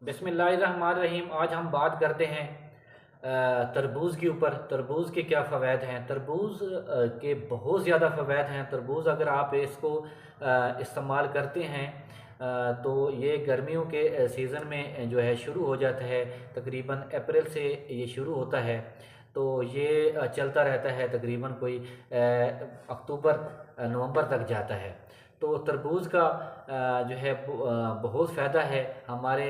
बिस्मिल्लाहिर्रहमानिर्रहीम। आज हम बात करते हैं तरबूज़ के ऊपर। तरबूज़ के क्या फ़वाद हैं? तरबूज़ के बहुत ज़्यादा फ़वाद हैं। तरबूज़ अगर आप इसको इस्तेमाल करते हैं तो ये गर्मियों के सीज़न में जो है शुरू हो जाता है। तकरीबन अप्रैल से ये शुरू होता है, तो ये चलता रहता है तकरीबन कोई अक्टूबर नवंबर तक जाता है। तो तरबूज़ का जो है बहुत फ़ायदा है हमारे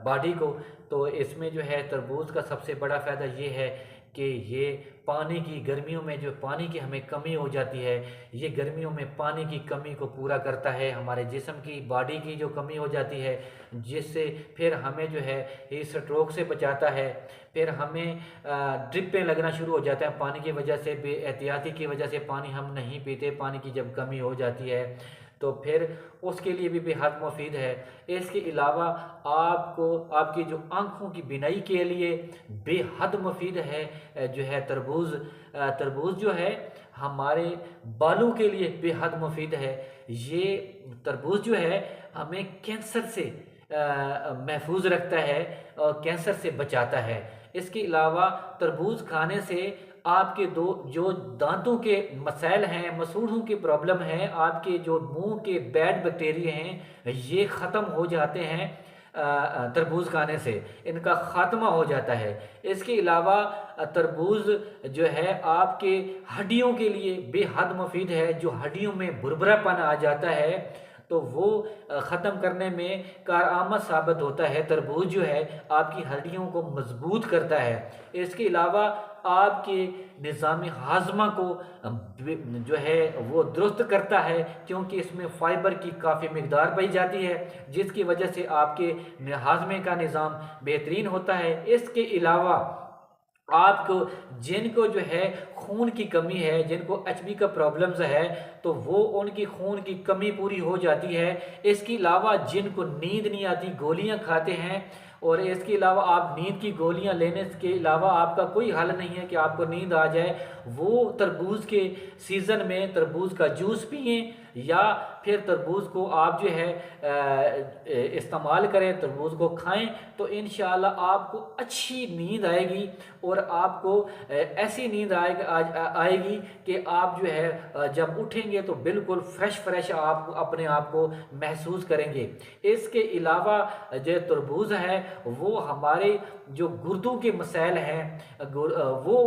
बॉडी को। तो इसमें जो है तरबूज़ का सबसे बड़ा फ़ायदा ये है कि ये पानी की, गर्मियों में जो पानी की हमें कमी हो जाती है, ये गर्मियों में पानी की कमी को पूरा करता है। हमारे जिस्म की, बॉडी की जो कमी हो जाती है, जिससे फिर हमें जो है हीट स्ट्रोक से बचाता है। फिर हमें ड्रिपें लगना शुरू हो जाता है पानी की वजह से, बेएहतियाती की वजह से पानी हम नहीं पीते, पानी की जब कमी हो जाती है तो फिर उसके लिए भी बेहद मुफीद है। इसके अलावा आपको आपकी जो आँखों की बीनाई के लिए बेहद मुफीद है जो है तरबूज़। तरबूज़ जो है हमारे बालों के लिए बेहद मुफीद है। ये तरबूज़ जो है हमें कैंसर से महफूज रखता है और कैंसर से बचाता है। इसके अलावा तरबूज़ खाने से आपके दो जो दांतों के मसाइल हैं, मसूड़ों की प्रॉब्लम है, आपके जो मुंह के बैड बैक्टीरिया हैं, ये ख़त्म हो जाते हैं तरबूज़ खाने से, इनका ख़ात्मा हो जाता है। इसके अलावा तरबूज़ जो है आपके हड्डियों के लिए बेहद मुफीद है। जो हड्डियों में भुरभुरापन आ जाता है तो वो ख़त्म करने में कारआमद साबित होता है। तरबूज जो है आपकी हड्डियों को मजबूत करता है। इसके अलावा आपके निज़ाम हाजमा को जो है वो दुरुस्त करता है, क्योंकि इसमें फ़ाइबर की काफ़ी मकदार पाई जाती है, जिसकी वजह से आपके हाजमे का निज़ाम बेहतरीन होता है। इसके अलावा आपको, जिनको जो है खून की कमी है, जिनको एचबी का प्रॉब्लम्स है, तो वो उनकी खून की कमी पूरी हो जाती है। इसके अलावा जिनको नींद नहीं आती, गोलियां खाते हैं, और इसके अलावा आप नींद की गोलियां लेने के अलावा आपका कोई हल नहीं है कि आपको नींद आ जाए, वो तरबूज के सीज़न में तरबूज का जूस पिए या फिर तरबूज को आप जो है इस्तेमाल करें, तरबूज को खाएं, तो इंशाअल्लाह आपको अच्छी नींद आएगी। और आपको ऐसी नींद आएगी कि आप जो है जब उठेंगे तो बिल्कुल फ्रेश फ्रेश आप अपने आप को महसूस करेंगे। इसके अलावा जो तरबूज है वो हमारे जो गुर्दों के मसाइल हैं, वो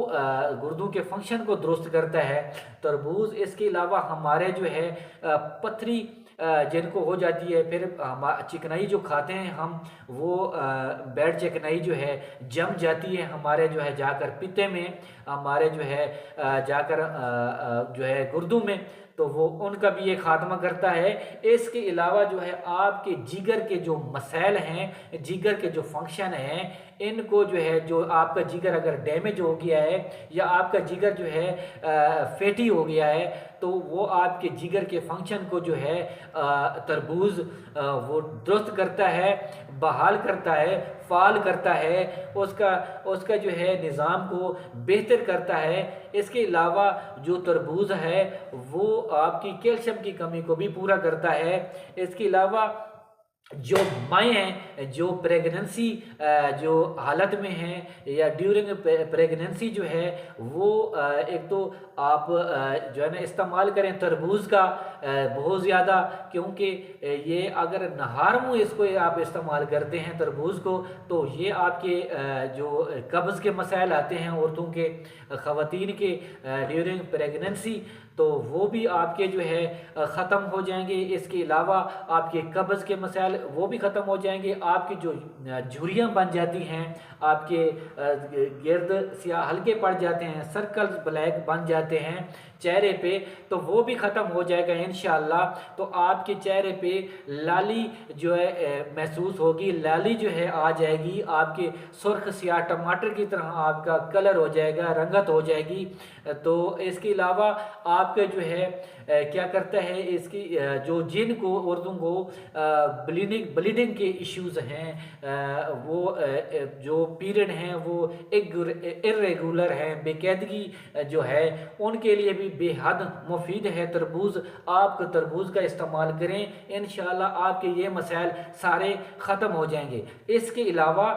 गुर्दों के फंक्शन को दुरुस्त करता है तरबूज। इसके अलावा हमारे जो है पथरी जिनको हो जाती है, फिर हम चिकनाई जो खाते हैं हम, वो बैड चिकनाई जो है जम जाती है हमारे जो है जाकर पित्ते में, हमारे जो है जाकर जो है गुर्दों में, तो वो उनका भी ये खात्मा करता है। इसके अलावा जो है आपके जिगर के जो मसाइल हैं, जिगर के जो फंक्शन हैं, इनको जो है, जो आपका जिगर अगर डैमेज हो गया है या आपका जिगर जो है फैटी हो गया है, तो वो आपके जिगर के फंक्शन को जो है तरबूज वो दुरुस्त करता है, बहाल करता है, फाल करता है, उसका उसका जो है निज़ाम को बेहतर करता है। इसके अलावा जो तरबूज है वो आपकी कैल्शियम की कमी को भी पूरा करता है। इसके अलावा जो माएँ हैं, जो प्रेगनेंसी जो हालत में हैं या ड्यूरिंग प्रेगनेंसी जो है वो एक तो आप जो है ना इस्तेमाल करें तरबूज़ का बहुत ज़्यादा, क्योंकि ये अगर नहार मुँह इसको आप इस्तेमाल करते हैं तरबूज़ को, तो ये आपके जो कब्ज़ के मसाइल आते हैं औरतों के, ख़वातीन के ड्यूरिंग प्रेगनेंसी, तो वो भी आपके जो है ख़त्म हो जाएंगे। इसके अलावा आपके कब्ज़ के मसाइल वो भी ख़त्म हो जाएंगे। आपकी जो झुर्रियाँ बन जाती हैं, आपके गिर्द सियाह हल्के पड़ जाते हैं, सर्कल्स ब्लैक बन जाते हैं चेहरे पे, तो वो भी ख़त्म हो जाएगा इंशाअल्लाह। तो आपके चेहरे पे लाली जो है महसूस होगी, लाली जो है आ जाएगी, आपके सुर्ख सियाह टमाटर की तरह आपका कलर हो जाएगा, रंगत हो जाएगी। तो इसके अलावा आपके जो है क्या करता है, इसकी जो जिन को औरतों को ब्लीडिंग के इश्यूज़ हैं, वो जो पीरियड हैं वो इर्रेगुलर हैं, बेकायदगी जो है, उनके लिए भी बेहद मुफीद है तरबूज। आप तरबूज का इस्तेमाल करें, इंशाल्लाह आपके ये मसाइल सारे ख़त्म हो जाएंगे। इसके अलावा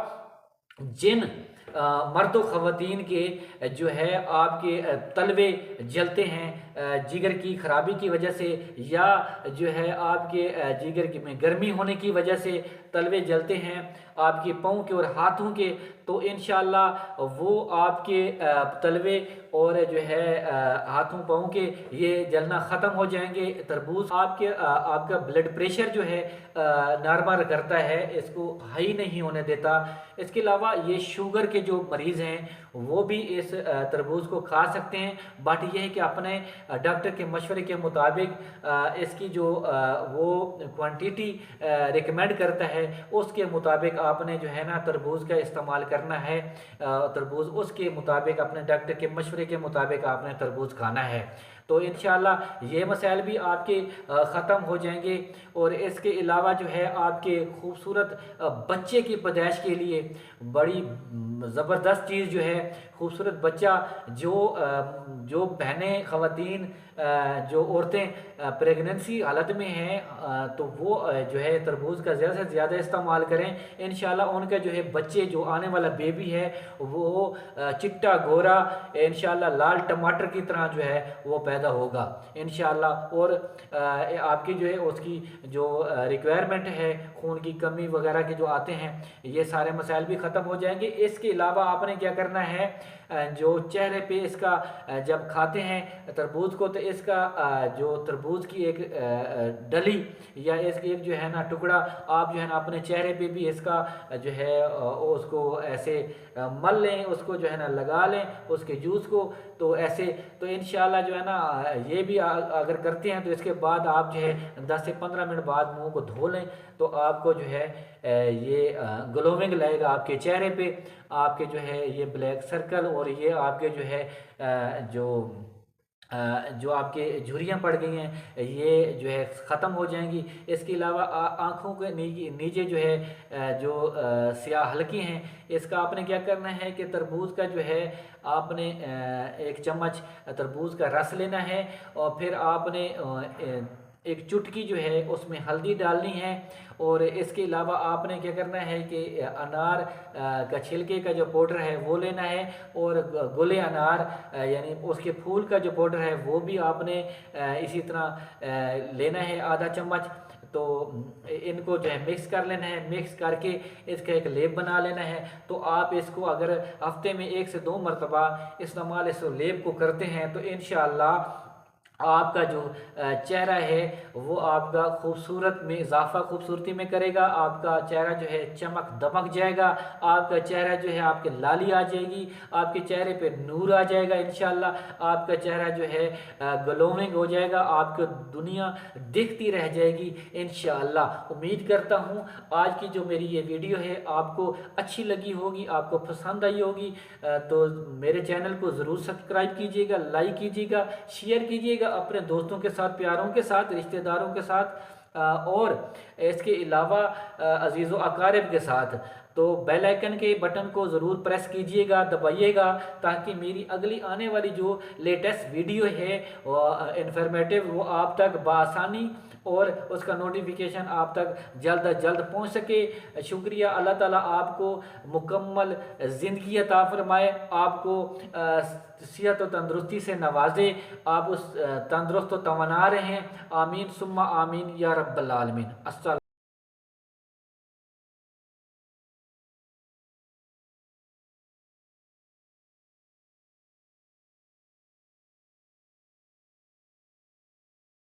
जिन मर्द व ख़वातीन के जो है आपके तलवे जलते हैं जिगर की ख़राबी की वजह से, या जो है आपके जिगर में गर्मी होने की वजह से तलवे जलते हैं आपके पाँव के और हाथों के, तो इंशाल्लाह वो आपके तलवे और जो है हाथों पाँव के ये जलना ख़त्म हो जाएंगे। तरबूज आपका ब्लड प्रेशर जो है नॉर्मल करता है, इसको हाई नहीं होने देता। इसके अलावा ये शुगर के जो मरीज़ हैं वो भी इस तरबूज को खा सकते हैं, बट ये है कि अपने डॉक्टर के मशवरे के मुताबिक इसकी जो वो क्वांटिटी रिकमेंड करता है उसके मुताबिक आपने जो है ना तरबूज का इस्तेमाल करना है। तरबूज उसके मुताबिक अपने डॉक्टर के मशवरे के मुताबिक आपने तरबूज खाना है। तो इंशाल्लाह ये मसाइल भी आपके ख़त्म हो जाएंगे। और इसके अलावा जो है आपके खूबसूरत बच्चे की पैदाइश के लिए बड़ी ज़बरदस्त चीज़ जो है, खूबसूरत बच्चा जो बहनें ख़वातीन जो औरतें प्रेगनेंसी हालत में हैं तो वो जो है तरबूज का ज़्यादा से ज़्यादा इस्तेमाल करें। इंशाल्लाह उनका जो है बच्चे, जो आने वाला बेबी है वो चिट्टा गोरा इंशाल्लाह लाल टमाटर की तरह जो है वो पैदा होगा इंशाल्लाह। और आपकी जो है उसकी जो रिक्वायरमेंट है, खून की कमी वगैरह के जो आते हैं, ये सारे मसाइल भी ख़त्म हो जाएंगे। इसके अलावा आपने क्या करना है, जो चेहरे पे इसका जब खाते हैं तरबूज को, तो इसका जो तरबूज की एक डली या इसकी एक जो है ना टुकड़ा आप जो है ना अपने चेहरे पे भी इसका जो है उसको ऐसे मल लें, उसको जो है ना लगा लें उसके जूस को। तो ऐसे तो इंशाल्लाह जो है ना ये भी अगर करते हैं तो इसके बाद आप जो है 10 से 15 मिनट बाद मुंह को धो लें, तो आपको जो है ये ग्लोविंग लाएगा आपके चेहरे पे। आपके जो है ये ब्लैक सर्कल और ये आपके जो है जो आपके झुर्रियाँ पड़ गई हैं ये जो है ख़त्म हो जाएंगी। इसके अलावा आँखों के नीचे जो है जो स्याह हल्की हैं, इसका आपने क्या करना है कि तरबूज का जो है आपने 1 चम्मच तरबूज का रस लेना है, और फिर आपने एक चुटकी जो है उसमें हल्दी डालनी है। और इसके अलावा आपने क्या करना है कि अनार का छिलके का जो पाउडर है वो लेना है, और गुले अनार यानी उसके फूल का जो पाउडर है वो भी आपने इसी तरह लेना है आधा चम्मच। तो इनको जो है मिक्स कर लेना है, मिक्स करके इसका एक लेप बना लेना है। तो आप इसको अगर हफ्ते में 1 से 2 मरतबा इस्तेमाल इस लेप को करते हैं तो इंशाअल्लाह आपका जो चेहरा है वो आपका खूबसूरत में इजाफा खूबसूरती में करेगा। आपका चेहरा जो है चमक दमक जाएगा, आपका चेहरा जो है आपके लाली आ जाएगी, आपके चेहरे पे नूर आ जाएगा इंशाल्लाह। आपका चेहरा जो है ग्लोइंग हो जाएगा, आपको दुनिया दिखती रह जाएगी इंशाल्लाह। उम्मीद करता हूँ आज की जो मेरी ये वीडियो है आपको अच्छी लगी होगी, आपको पसंद आई होगी। तो मेरे चैनल को ज़रूर सब्सक्राइब कीजिएगा, लाइक कीजिएगा, शेयर कीजिएगा अपने दोस्तों के साथ, प्यारों के साथ, रिश्तेदारों के साथ, और इसके अलावा अजीज़ व अकारिब के साथ। तो बेल आइकन के बटन को ज़रूर प्रेस कीजिएगा, दबाइएगा, ताकि मेरी अगली आने वाली जो लेटेस्ट वीडियो है इंफॉर्मेटिव वो आप तक बआसानी और उसका नोटिफिकेशन आप तक जल्द अज जल्द पहुँच सके। शुक्रिया। अल्लाह ताला आपको मुकम्मल ज़िंदगी अता फरमाए, आपको सेहत और तंदुरुस्ती से नवाजे, आप उस तंदुरुस्त व तवाना रहें। आमीन सुम्मा आमीन या रब्बल आलमीन। अस्सलाम।